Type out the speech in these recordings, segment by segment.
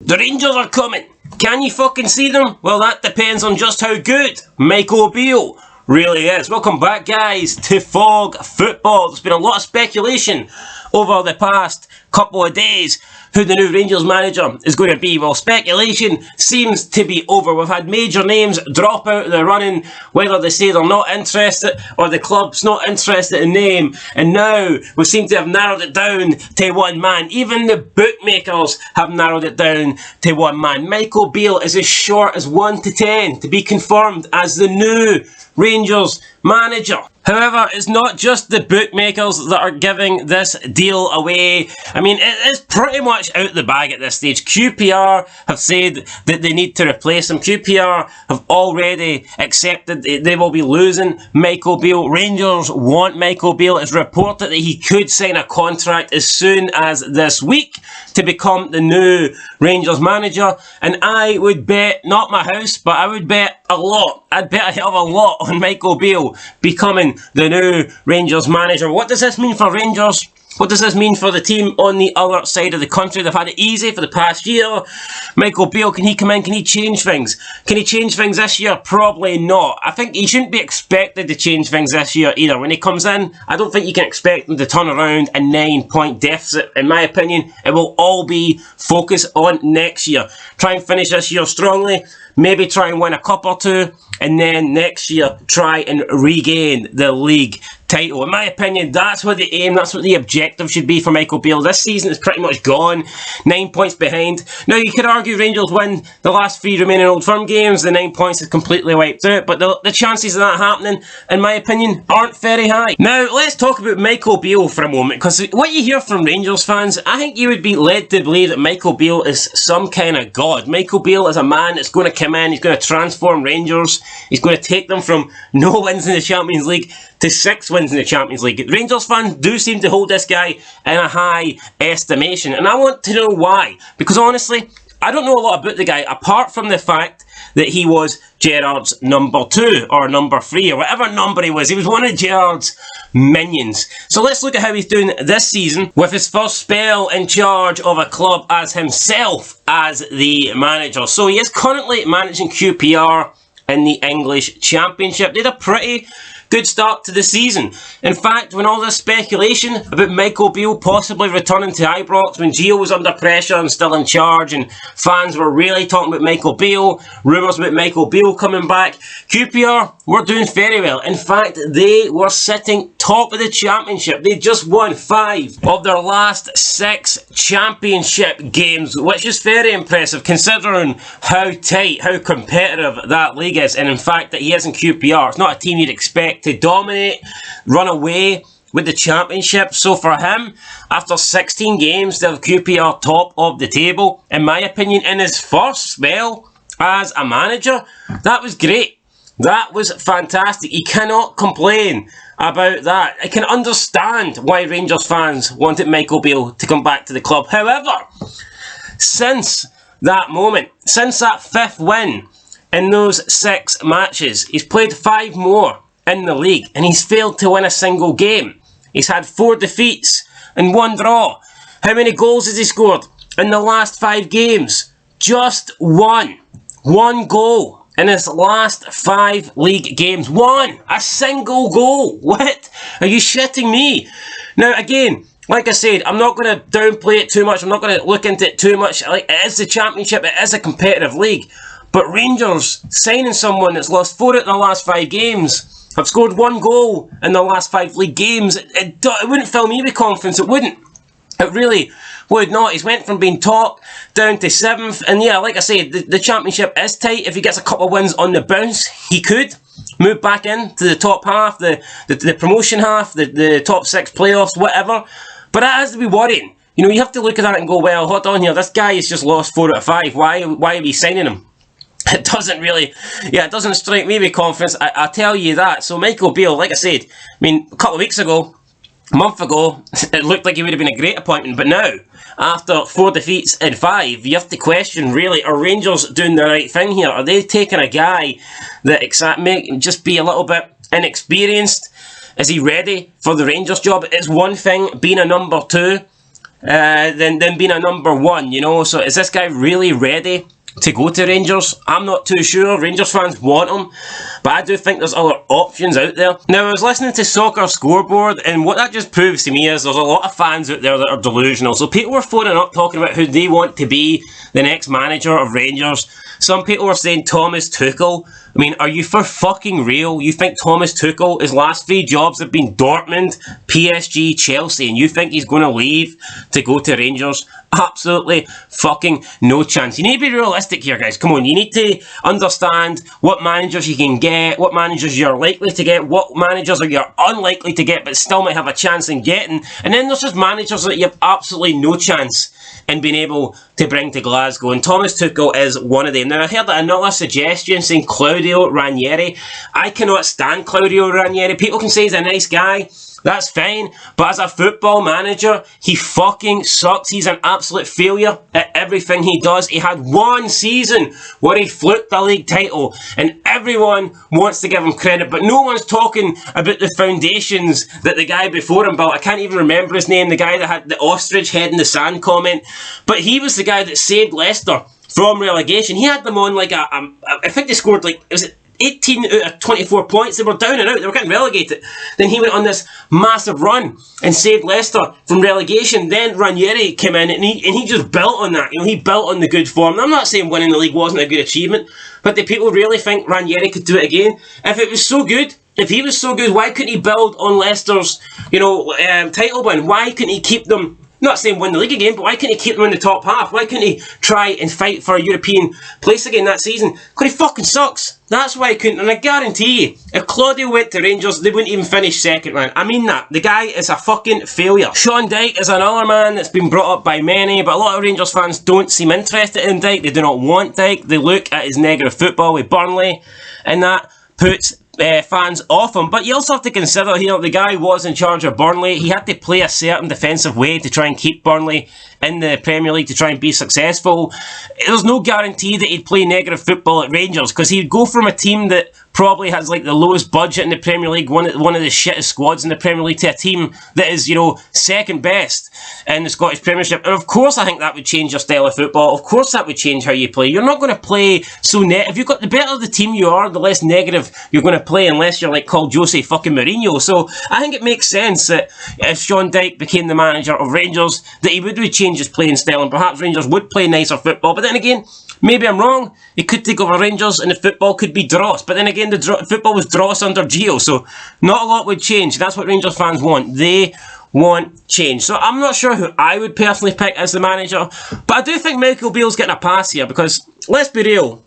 The Rangers are coming. Can you fucking see them? Well, that depends on just how good Michael Beale really is. Welcome back, guys, to Fog Football. There's been a lot of speculation over the past couple of days who the new Rangers manager is going to be. Well, speculation seems to be over. We've had major names drop out of the running, whether they say they're not interested or the club's not interested in name, and now we seem to have narrowed it down to one man. Even the bookmakers have narrowed it down to one man. Michael Beale is as short as 1 to 10 to be confirmed as the new Rangers manager. However, it's not just the bookmakers that are giving this deal away. I mean, it is pretty much out the bag at this stage. QPR have said that they need to replace him. QPR have already accepted they will be losing Michael Beale. Rangers want Michael Beale. It's reported that he could sign a contract as soon as this week to become the new Rangers manager. And I would bet, not my house, but I would bet a lot. I'd bet a hell of a lot on Michael Beale becoming the new Rangers manager. What does this mean for Rangers? What does this mean for the team on the other side of the country? They've had it easy for the past year. Michael Beale, can he come in? Can he change things? Can he change things this year? Probably not. I think he shouldn't be expected to change things this year either. When he comes in, I don't think you can expect him to turn around a 9-point deficit. In my opinion, it will all be focused on next year. Try and finish this year strongly. Maybe try and win a cup or two. And then next year, try and regain the league title. In my opinion, that's what the aim, that's what the objective should be for Michael Beale. This season is pretty much gone. 9 points behind. Now, you could argue Rangers win the last 3 remaining Old Firm games. The 9 points is completely wiped out. But the chances of that happening, in my opinion, aren't very high. Now, let's talk about Michael Beale for a moment. Because what you hear from Rangers fans, I think you would be led to believe that Michael Beale is some kind of god. Michael Beale is a man that's going to come in, he's going to transform Rangers. He's going to take them from no wins in the Champions League to 6 wins in the Champions League. Rangers fans do seem to hold this guy in a high estimation, and I want to know why. Because honestly, I don't know a lot about the guy, apart from the fact that he was Gerrard's number 2, or number 3, or whatever number he was. He was one of Gerrard's minions. So let's look at how he's doing this season, with his first spell in charge of a club as himself as the manager. So he is currently managing QPR in the English Championship. They had a pretty good start to the season. In fact, when all this speculation about Michael Beale possibly returning to Ibrox, when Gio was under pressure and still in charge, and fans were really talking about Michael Beale, rumours about Michael Beale coming back, QPR were doing very well. In fact, they were sitting top of the Championship. They just won 5 of their last 6 Championship games, which is very impressive considering how tight, how competitive that league is. And in fact, that he is in QPR. It's not a team you'd expect to dominate, run away with the Championship. So for him, after 16 games to have QPR top of the table, in my opinion, in his first spell as a manager, that was great. That was fantastic. You cannot complain about that. I can understand why Rangers fans wanted Michael Beale to come back to the club. However, since that moment, since that 5th win in those 6 matches, he's played 5 more in the league, and he's failed to win a single game. He's had 4 defeats and 1 draw. How many goals has he scored in the last 5 games? Just 1. 1 goal in his last 5 league games. 1! A single goal! What? Are you shitting me? Now, again, like I said, I'm not going to downplay it too much. I'm not going to look into it too much. Like, it is the Championship. It is a competitive league. But Rangers signing someone that's lost 4 out of the last 5 games, have scored 1 goal in the last 5 league games. It wouldn't fill me with confidence. It wouldn't. It really would not. He's went from being top down to 7th. And yeah, like I said, the Championship is tight. If he gets a couple of wins on the bounce, he could move back into the top half, the promotion half, the top 6 playoffs, whatever. But that has to be worrying. You know, you have to look at that and go, well, hold on here. This guy has just lost 4 out of 5. Why are we signing him? It doesn't really, it doesn't strike me with confidence, I tell you that. So Michael Beale, like I said, I mean, a couple of weeks ago, a month ago, it looked like he would have been a great appointment. But now, after 4 defeats in 5, you have to question, really, are Rangers doing the right thing here? Are they taking a guy that may just be a little bit inexperienced? Is he ready for the Rangers job? It's one thing being a number 2 than being a number one, you know. So is this guy really ready to go to Rangers? I'm not too sure. Rangers fans want him, but I do think there's other options out there. Now, I was listening to Soccer Scoreboard, and what that just proves to me is there's a lot of fans out there that are delusional. So people were phoning up talking about who they want to be the next manager of Rangers. Some people were saying Thomas Tuchel. I mean, are you for fucking real? You think Thomas Tuchel, his last 3 jobs have been Dortmund, PSG, Chelsea, and you think he's going to leave to go to Rangers? Absolutely fucking no chance. You need to be realistic here, guys. Come on, you need to understand what managers you can get, what managers you're likely to get, what managers are you're unlikely to get but still might have a chance in getting. And then there's just managers that you have absolutely no chance in being able to bring to Glasgow, and Thomas Tuchel is one of them. Now, I heard another suggestion saying Claudio Ranieri. I cannot stand Claudio Ranieri. People can say he's a nice guy, that's fine, but as a football manager, he fucking sucks. He's an absolute failure at everything he does. He had 1 season where he fluked the league title, and everyone wants to give him credit, but no one's talking about the foundations that the guy before him built. I can't even remember his name, the guy that had the ostrich head in the sand comment, but he was the guy that saved Leicester from relegation. He had them on like I think they scored like, was it 18 out of 24 points. They were down and out. They were getting relegated. Then he went on this massive run and saved Leicester from relegation. Then Ranieri came in and he just built on that. You know, he built on the good form. And I'm not saying winning the league wasn't a good achievement, but do people really think Ranieri could do it again? If it was so good, if he was so good, why couldn't he build on Leicester's, you know, title win? Why couldn't he keep them? Not saying win the league again, but why couldn't he keep them in the top half? Why couldn't he try and fight for a European place again that season? Because he fucking sucks. That's why he couldn't. And I guarantee you, if Claudio went to Rangers, they wouldn't even finish second, man. I mean that. The guy is a fucking failure. Sean Dyche is another man that's been brought up by many, but a lot of Rangers fans don't seem interested in Dyche. They do not want Dyche. They look at his negative football with Burnley, and that puts fans off him. But you also have to consider here, the guy was in charge of Burnley. He had to play a certain defensive way to try and keep Burnley in the Premier League to try and be successful. There's no guarantee that he'd play negative football at Rangers, because he'd go from a team that probably has like the lowest budget in the Premier League, one of the shittest squads in the Premier League, to a team that is, you know, second best in the Scottish Premiership. And of course I think that would change your style of football. Of course that would change how you play. You're not going to play so if you've got, the better the team you are, the less negative you're going to play, unless you're like called Jose fucking Mourinho. So I think it makes sense that if Sean Dyche became the manager of Rangers, that he would change his playing style, and perhaps Rangers would play nicer football. But then again, maybe I'm wrong. He could take over Rangers and the football could be dross. But then again, the football was dross under Gio, so not a lot would change. That's what Rangers fans want. They want change. So I'm not sure who I would personally pick as the manager, but I do think Michael Beale's getting a pass here, because let's be real,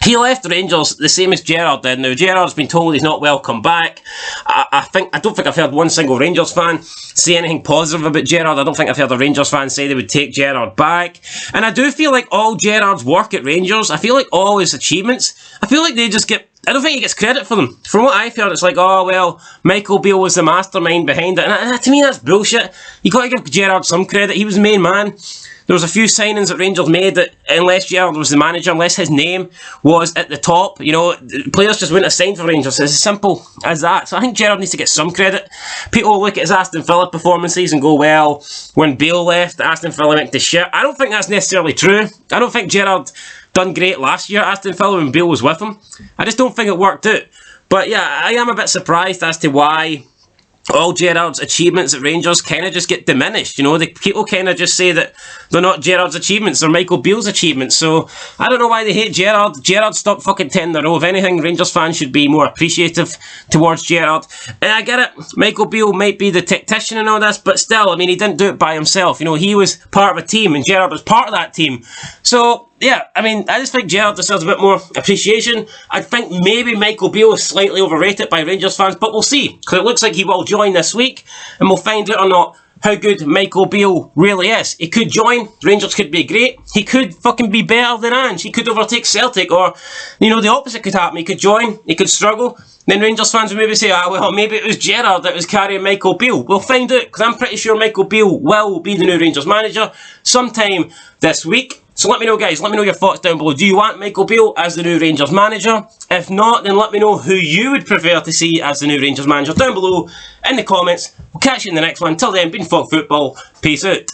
he left Rangers the same as Gerrard did. Now, Gerrard's been told he's not welcome back. I don't think I've heard one single Rangers fan say anything positive about Gerrard. I don't think I've heard a Rangers fan say they would take Gerrard back. And I do feel like all Gerrard's work at Rangers, I feel like all his achievements, I feel like they just get, I don't think he gets credit for them. From what I've heard, it's like, oh, well, Michael Beale was the mastermind behind it. And to me, that's bullshit. You got to give Gerrard some credit. He was the main man. There was a few signings that Rangers made that, unless Gerrard was the manager, unless his name was at the top, you know, players just wouldn't have signed for Rangers. It's as simple as that. So I think Gerrard needs to get some credit. People will look at his Aston Villa performances and go, well, when Beale left, Aston Villa went to shit. I don't think that's necessarily true. I don't think Gerrard done great last year at Aston Villa when Beale was with him. I just don't think it worked out. But yeah, I am a bit surprised as to why all Gerrard's achievements at Rangers kind of just get diminished. You know, the people kind of just say that they're not Gerrard's achievements, they're Michael Beale's achievements. So I don't know why they hate Gerrard. Gerrard stopped fucking 10 in a row. If anything, Rangers fans should be more appreciative towards Gerrard. And I get it, Michael Beale might be the tactician and all this, but still, I mean, he didn't do it by himself. You know, he was part of a team, and Gerrard was part of that team. So yeah, I mean, I just think Gerrard deserves a bit more appreciation. I think maybe Michael Beale is slightly overrated by Rangers fans, but we'll see, because it looks like he will join this week, and we'll find out or not how good Michael Beale really is. He could join, Rangers could be great, he could fucking be better than Ange, he could overtake Celtic, or, you know, the opposite could happen. He could join, he could struggle, then Rangers fans would maybe say, ah, well, maybe it was Gerrard that was carrying Michael Beale. We'll find out, because I'm pretty sure Michael Beale will be the new Rangers manager sometime this week. So let me know, guys, let me know your thoughts down below. Do you want Michael Beale as the new Rangers manager? If not, then let me know who you would prefer to see as the new Rangers manager down below in the comments. We'll catch you in the next one. Till then, been Fog Football. Peace out.